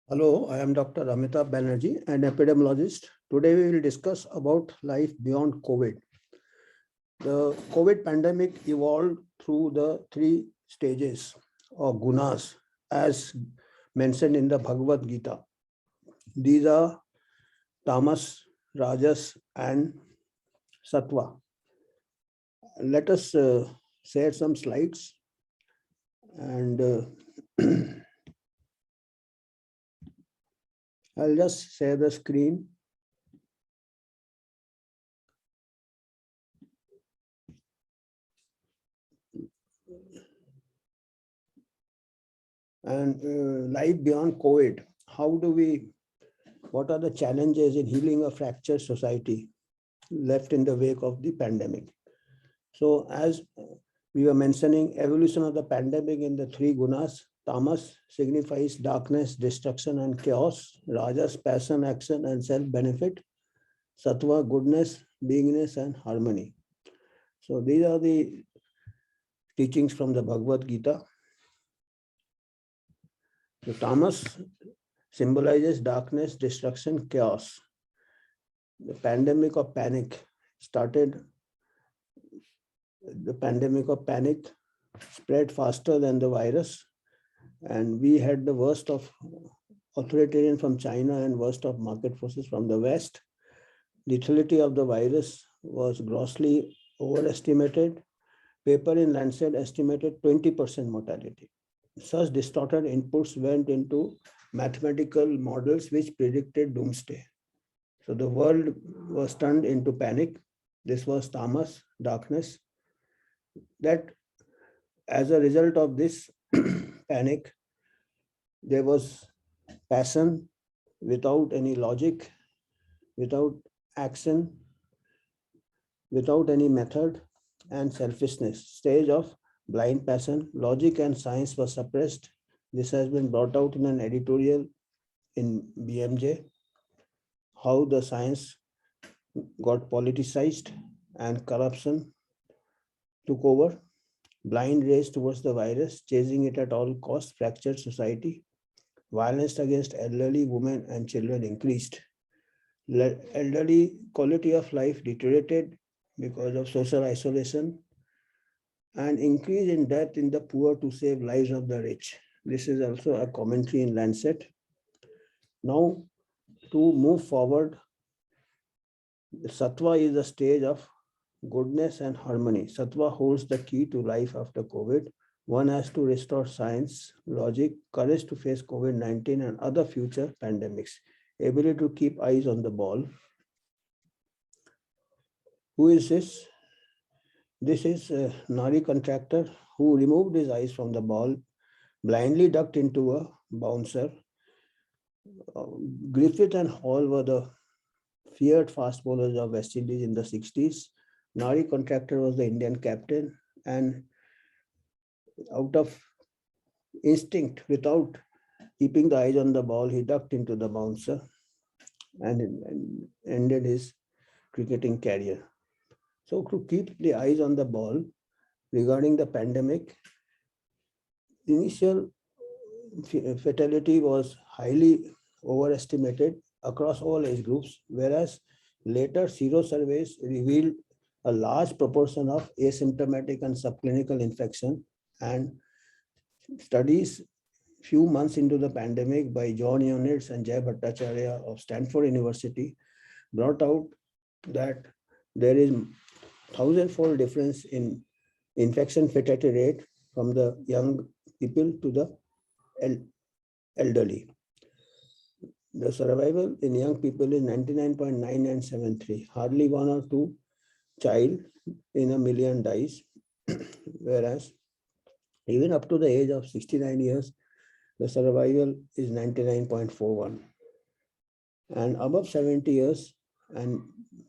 Hello, I am Dr. Amitabh Banerjee, an epidemiologist. Today we will discuss about life beyond COVID. The COVID pandemic evolved through the three stages of gunas as mentioned in the Bhagwad Gita. These are Tamas, Rajas and Sattva. Let us share some slides and I'll just share the screen. And life beyond COVID, what are the challenges in healing a fractured society left in the wake of the pandemic? So as we were mentioning, evolution of the pandemic in the three gunas. Tamas signifies darkness, destruction and chaos. Rajas, passion, action and self-benefit. Sattva, goodness, beingness and harmony. So these are the teachings from the Bhagwad Gita. So Tamas symbolizes darkness, destruction, chaos. The pandemic of panic started. The pandemic of panic spread faster than the virus, and we had the worst of authoritarian from China and worst of market forces from the West. Lethality of the virus was grossly overestimated. Paper in Lancet estimated 20% mortality. Such distorted inputs went into mathematical models which predicted doomsday. So the world was turned into panic. This was tamas, darkness. That as a result of this panic, there was passion without any logic, without action, without any method, and selfishness. Stage of blind passion, logic and science were suppressed. This has been brought out in an editorial in BMJ, how the science got politicized and corruption took over. Blind race towards the virus, chasing it at all costs, fractured society. Violence against elderly women and children increased. Elderly quality of life deteriorated because of social isolation, and increase in death in the poor to save lives of the rich. This is also a commentary in Lancet. Now, to move forward, the Sattva is the stage of goodness and harmony. Sattva holds the key to life after COVID. One has to restore science, logic, courage to face COVID-19 and other future pandemics, ability to keep eyes on the ball. Who is this? This is a Nari contractor who removed his eyes from the ball, blindly ducked into a bouncer. Griffith and Hall were the feared fast bowlers of West Indies in the 60s. Nari contractor was the Indian captain, and out of instinct, without keeping the eyes on the ball, he ducked into the bouncer and ended his cricketing career. So to keep the eyes on the ball regarding the pandemic, initial fatality was highly overestimated across all age groups, whereas later sero surveys revealed a large proportion of asymptomatic and subclinical infection, and studies few months into the pandemic by John Ionitz and Jay Bhattacharya of Stanford University brought out that there is 1,000-fold difference in infection fatality rate from the young people to the elderly. The survival in young people is 99.9973. Hardly 1 or 2 child in a million dies, whereas even up to the age of 69 years, the survival is 99.41. And above 70 years, and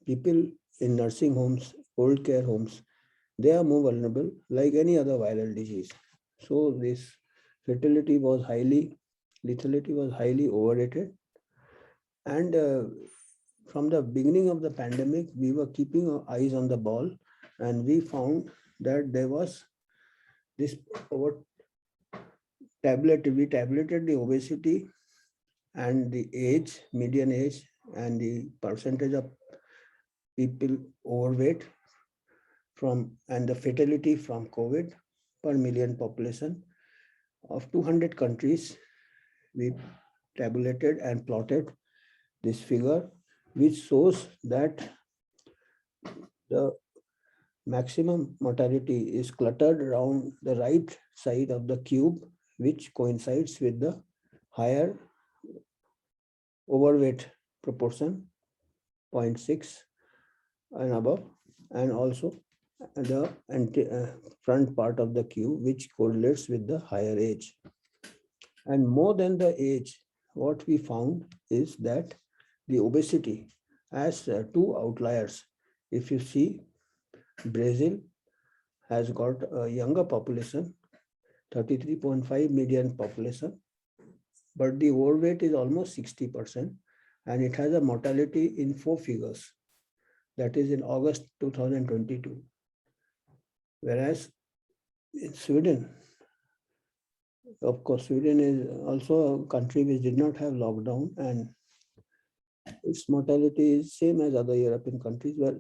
people in nursing homes, old care homes, they are more vulnerable like any other viral disease. So this lethality was highly overrated. And from the beginning of the pandemic, we were keeping our eyes on the ball, and we found that there was this we tabulated the obesity and the age, median age, and the percentage of people overweight and the fatality from COVID per million population of 200 countries. We tabulated and plotted this figure, which shows that the maximum mortality is cluttered around the right side of the cube, which coincides with the higher overweight proportion, 0.6 and above, and also the front part of the cube, which correlates with the higher age. And more than the age, what we found is that the obesity has two outliers. If you see, Brazil has got a younger population, 33.5 million population, but the overweight is almost 60%, and it has a mortality in 4 figures. That is in August 2022. Whereas in Sweden, of course, Sweden is also a country which did not have lockdown, and its mortality is same as other European countries. Where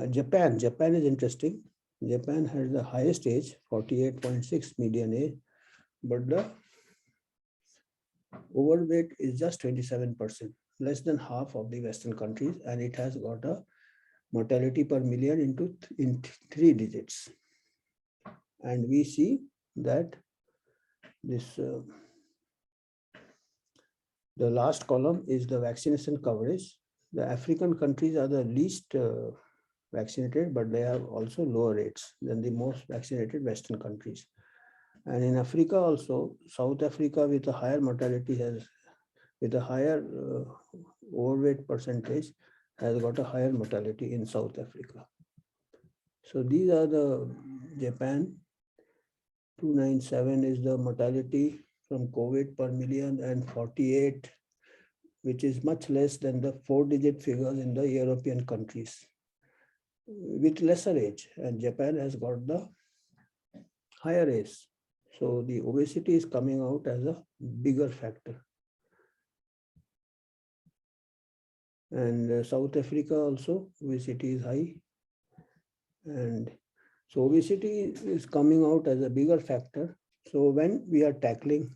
Japan is interesting. Japan has the highest age, 48.6 median age, but the overweight is just 27%, less than half of the Western countries, and it has got a mortality per million in 3 digits. And we see that this the last column is the vaccination coverage. The African countries are the least vaccinated, but they have also lower rates than the most vaccinated Western countries. And in Africa also, South Africa with a higher mortality with a higher overweight percentage has got a higher mortality in South Africa. So these are the Japan, 297 is the mortality from COVID per million, and 48, which is much less than the 4-digit figures in the European countries with lesser age, and Japan has got the higher age. So the obesity is coming out as a bigger factor. And South Africa also, obesity is high. And so obesity is coming out as a bigger factor. So when we are tackling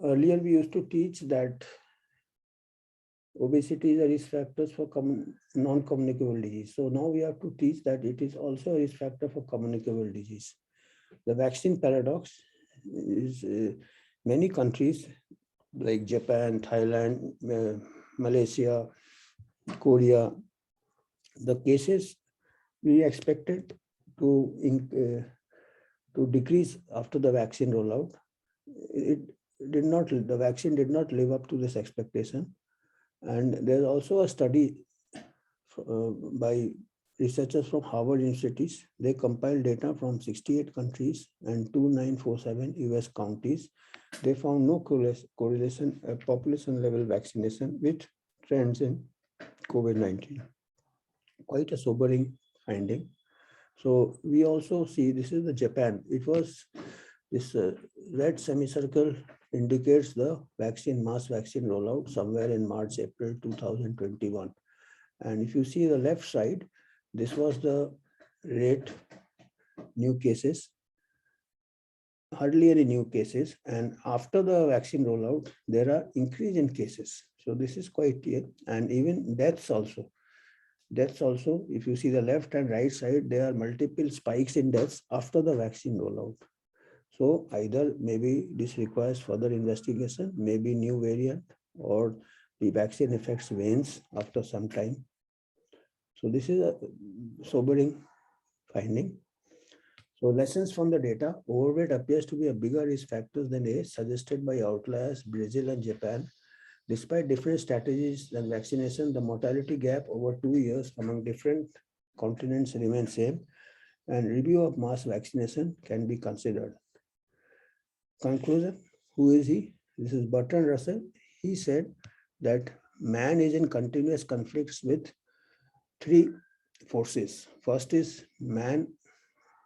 earlier we used to teach that obesity is a risk factor for non-communicable disease. So now we have to teach that it is also a risk factor for communicable disease. The vaccine paradox is many countries like Japan, Thailand, Malaysia, Korea, the cases we expected to decrease after the vaccine rollout. The vaccine did not live up to this expectation. And there's also a study by researchers from Harvard University. They compiled data from 68 countries and 2947 US counties. They found no correlation at population level vaccination with trends in COVID-19. Quite a sobering finding. So we also see, this is the Japan. It was this red semicircle indicates the mass vaccine rollout somewhere in March, April 2021. And if you see the left side, this was the rate, new cases, hardly any new cases. And after the vaccine rollout, there are increase in cases. So this is quite clear. And even deaths also. If you see the left and right side, there are multiple spikes in deaths after the vaccine rollout. So either maybe this requires further investigation, maybe new variant, or the vaccine effects wanes after some time. So this is a sobering finding. So lessons from the data: overweight appears to be a bigger risk factor than age, suggested by outliers Brazil and Japan. Despite different strategies than vaccination, the mortality gap over 2 years among different continents remains same, and review of mass vaccination can be considered. Conclusion: who is he? This is Bertrand Russell. He said that man is in continuous conflicts with 3 forces. First is man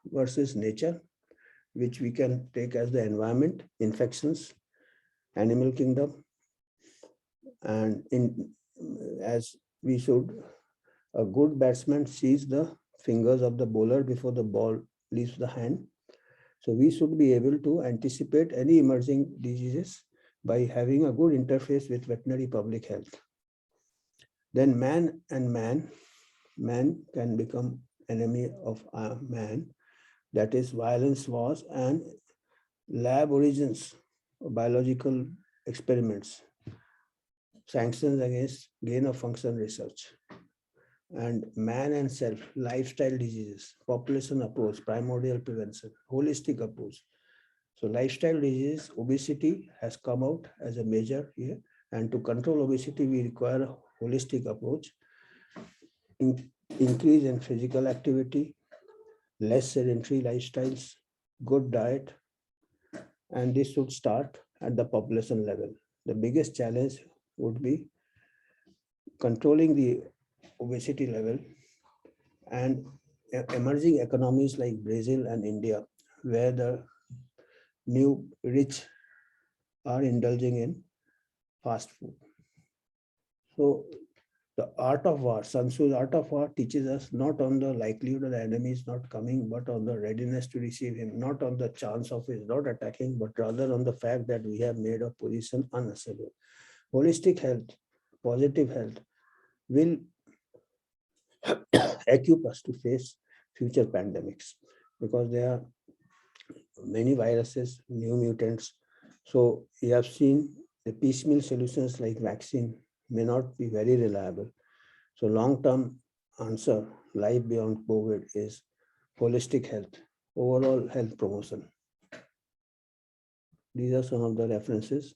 versus nature. which we can take as the environment, infections, animal kingdom, and as we should, a good batsman sees the fingers of the bowler before the ball leaves the hand. So we should be able to anticipate any emerging diseases by having a good interface with veterinary public health. Then man can become enemy of man. That is violence, wars, and lab origins, biological experiments, sanctions against gain of function research, and man and self, lifestyle diseases, population approach, primordial prevention, holistic approach. So lifestyle disease, obesity has come out as a measure here. And to control obesity, we require a holistic approach, increase in physical activity, less sedentary lifestyles, good diet, and this should start at the population level. The biggest challenge would be controlling the obesity level, and emerging economies like Brazil and India, where the new rich are indulging in fast food. So the art of war, Sun Tzu's art of war teaches us not on the likelihood of the enemy is not coming, but on the readiness to receive him, not on the chance of his not attacking, but rather on the fact that we have made a position unassailable. Holistic health, positive health will equip us to face future pandemics, because there are many viruses, new mutants. So you have seen the piecemeal solutions like vaccine may not be very reliable. So long-term answer, life beyond COVID, is holistic health, overall health promotion. These are some of the references.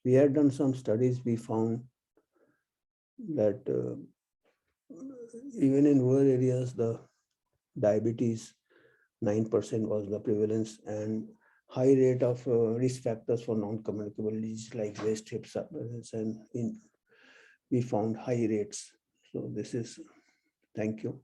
We had done some studies. We found that even in rural areas, the diabetes, 9% was the prevalence, and high rate of risk factors for non-communicable diseases like waist, hip surgeons, and we found high rates. So this is, thank you.